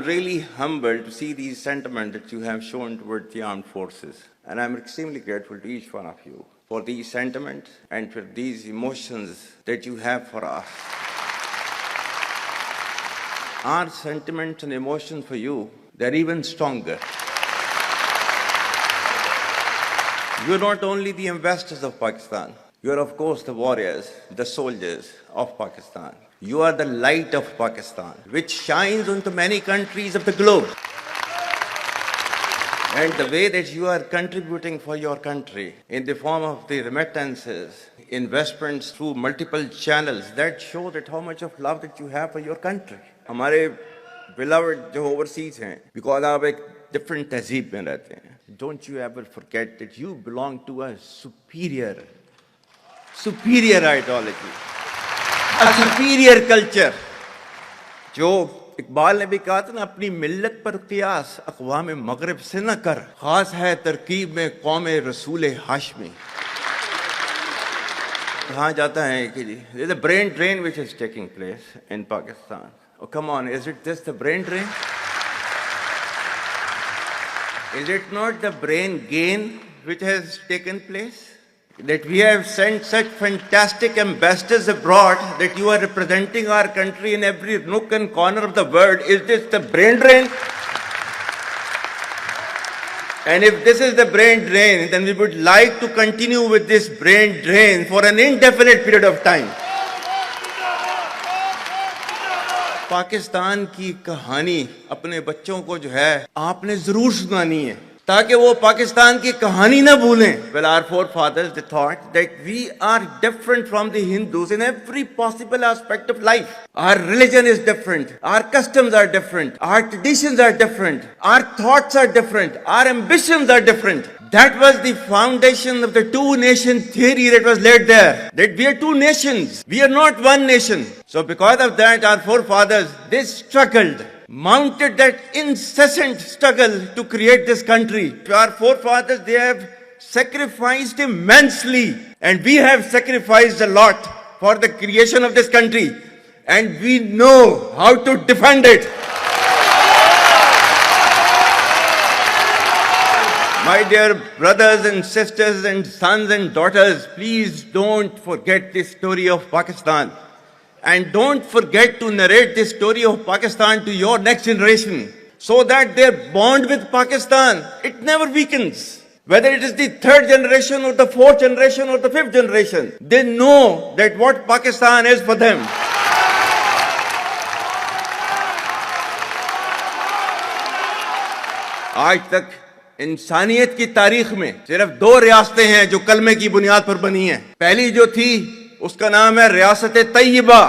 really humbled to see these sentiments that you have shown towards the armed forces. And I'm extremely grateful to each one of you for these sentiments and for these emotions that you have for us. Our sentiments and emotions for you, they're even stronger. You're not only the ambassadors of Pakistan, you're of course the warriors, the soldiers of Pakistan. You are the light of Pakistan, which shines onto many countries of the globe. And the way that you are contributing for your country in the form of the remittances, investments through multiple channels, that show that how much of love that you have for your country. हमारे beloved जो overseas हैं, because आप एक different तहजीब में रहते हैं. Don't you ever forget that you belong to a superior ideology, a superior culture. जो इकबाल ने भी कहा था ना, अपनी मिल्लत पर क़ियास अक़वाम मग़रिब से न कर, ख़ास है तरकीब में कौम रसूल हाशमी. कहा जाता है कि जी, there's a brain drain which is taking place in Pakistan. Oh, come on, is it just the brain drain? Is it not the brain gain which has taken place? That we have sent such fantastic ambassadors abroad that you are representing our country in every nook and corner of the world. Is this the brain drain? And if this is the brain drain, then we would like to continue with this brain drain for an indefinite period of time. Pakistan की कहानी अपने बच्चों को जो है आपने जरूर सुनानी है, ताकि वो पाकिस्तान की कहानी ना भूलें. Well, our forefathers, they thought that we are different from the Hindus in every possible aspect of life. Our religion is different, our customs are different, our traditions are different, our thoughts are different, our ambitions are different. That was the foundation of the two-nation theory that was laid there. That we are two nations, we are not one nation. So because of that, our forefathers, they struggled, mounted that incessant struggle to create this country. Our forefathers, they have sacrificed immensely, and we have sacrificed a lot for the creation of this country, and we know how to defend it. My dear brothers and sisters and sons and daughters, please don't forget this story of Pakistan. And don't forget to narrate this story of Pakistan to your next generation, so that their bond with Pakistan, it never weakens. Whether it is the third generation or the fourth generation or the fifth generation, they know that what Pakistan is for them. आज तक इंसानियत की तारीख में सिर्फ दो रियासतें हैं जो कलमे की बुनियाद पर बनी हैं. पहली जो थी उसका नाम है रियासत तैयबा,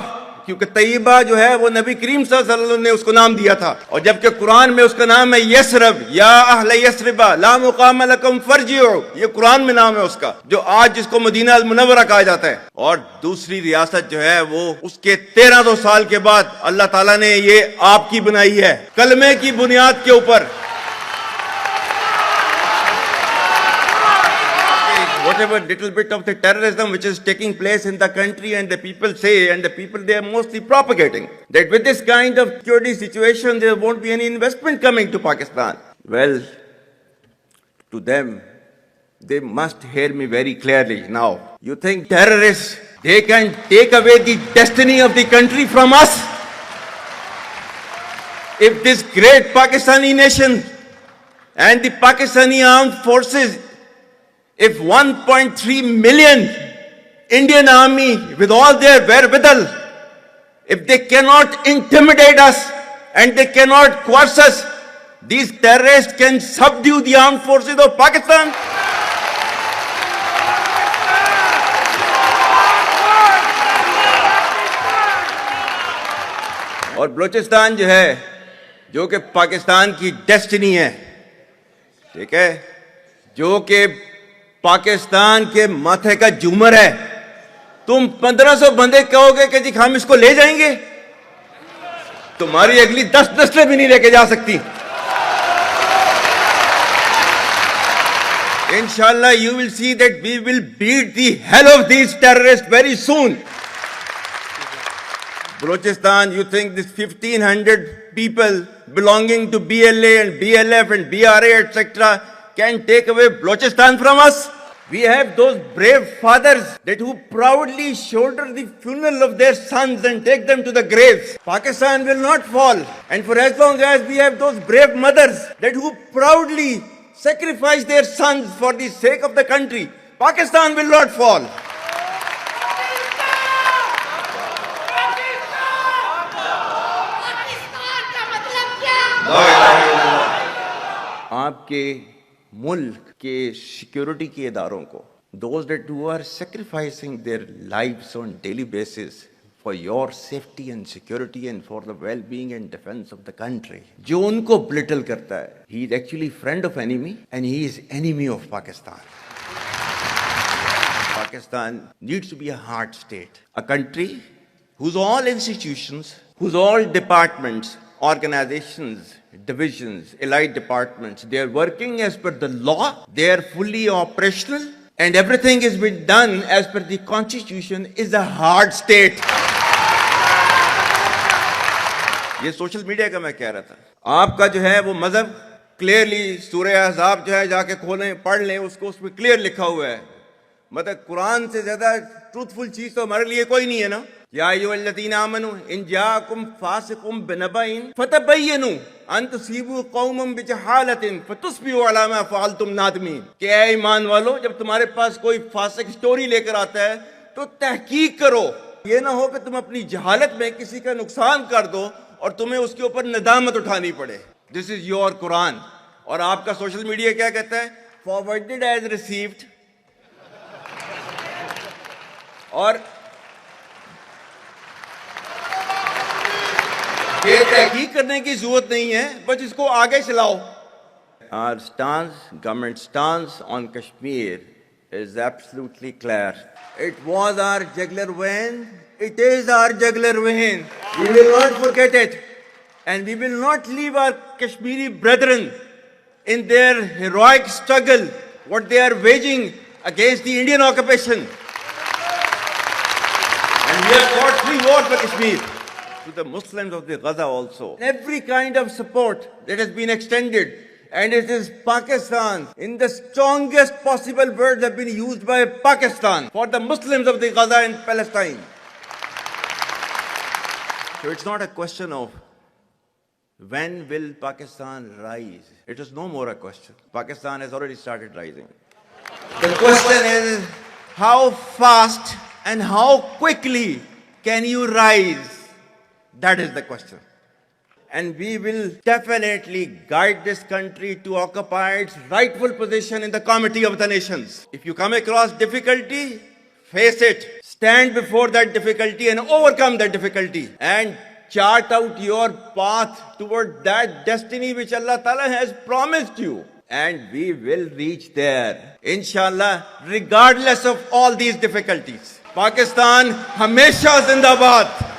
क्योंकि तैयबा जो है वो नबी करीम सल्लल्लाहु अलैहि वसल्लम ने उसको नाम दिया था. और जबकि कुरान में उसका नाम है यसरब, या अहले यसरबा ला मुकाम लकुम फरजिउ, ये कुरान में नाम है उसका, जो आज जिसको मदीना अल मुनव्वरा कहा जाता है. और दूसरी रियासत जो है वो उसके 1300 साल के बाद अल्लाह ताला ने ये आपकी बनाई है, कलमे की बुनियाद के ऊपर. Whatever little bit of the terrorism which is taking place in the country, and the people say, and the people they are mostly propagating, that with this kind of security situation there won't be any investment coming to Pakistan. Well, to them, they must hear me very clearly now. You think terrorists, they can take away the destiny of the country from us? If this great Pakistani nation and the Pakistani armed forces, if 1.3 million Indian army with all their wherewithal, if they cannot intimidate us and they cannot coerce us, these terrorists can subdue the armed forces of Pakistan. और बलूचिस्तान जो है, जो कि पाकिस्तान की destiny है, ठीक है, जो कि पाकिस्तान के माथे का झूमर है, तुम 1500 बंदे कहोगे कि जी हम इसको ले जाएंगे, तुम्हारी अगली 10 नस्लें भी नहीं लेके जा सकती. Inshallah, you will see that we will beat the hell of these terrorists very soon. Balochistan, you think this 1,500 people belonging to BLA and BLF and BRA, etc., can take away Balochistan from us? We have those brave fathers that who proudly shoulder the funeral of their sons and take them to the graves. Pakistan will not fall. And for as long as we have those brave mothers that who proudly sacrifice their sons for the sake of the country, Pakistan will not fall. आपके मुल्क के security के इदारों को, those that who are sacrificing their lives on daily basis for your safety and security and for the well-being and defense of the country, जो उनको belittle करता है, he is actually friend of enemy and he is enemy of Pakistan. Pakistan needs to be a hard state, a country whose all institutions, whose all departments, organizations, divisions, allied departments, they are working as per the law, they are fully operational, and everything is being done as per the constitution, is a hard state. ये social media का मैं कह रहा था, आपका जो है वो मजहब क्लियरली सूरह अहज़ाब जो है जाके खोलें पढ़ लें, उसको उसमें क्लियर लिखा हुआ है. मतलब कुरान से ज्यादा ट्रूथफुल चीज तो हमारे लिए कोई नहीं है ना. या अय्युहल्लज़ीना आमनू इन जाअकुम फासिकुम बिनबइन फतबय्यनु अन तुसीबू कौमम बिजहालतिन फतुस्बिहू अला मा फअलतुम नादिमीन. कि ऐ ईमान वालो, जब तुम्हारे पास कोई फासिक स्टोरी लेकर आता है तो तहकीक करो. ये ना हो कि तुम अपनी जहालत में किसी का नुकसान कर दो और तुम्हें उसके ऊपर नदामत उठानी पड़े. This is your Quran. और आपका सोशल मीडिया क्या कहता है? Forwarded as received. और ये तहकीक करने की जरूरत नहीं है, बस इसको आगे चलाओ. Our stance, government stance on Kashmir is absolutely clear. It was our jugular vein. It is our jugular vein. We will not forget it, and we will not leave our Kashmiri brethren in their heroic struggle, what they are waging against the Indian occupation. And we have fought free war for Kashmir. To the Muslims of the Gaza also, every kind of support that has been extended, and it is Pakistan, in the strongest possible words have been used by Pakistan for the Muslims of the Gaza and Palestine. So it's not a question of when will Pakistan rise. It is no more a question. Pakistan has already started rising. The question is how fast and how quickly can you rise? That is the question. And we will definitely guide this country to occupy its rightful position in the Committee of the Nations. If you come across difficulty, face it. Stand before that difficulty and overcome that difficulty. And chart out your path toward that destiny which Allah Ta'ala has promised you. And we will reach there, inshallah, regardless of all these difficulties. Pakistan, Hamesha Zindabad.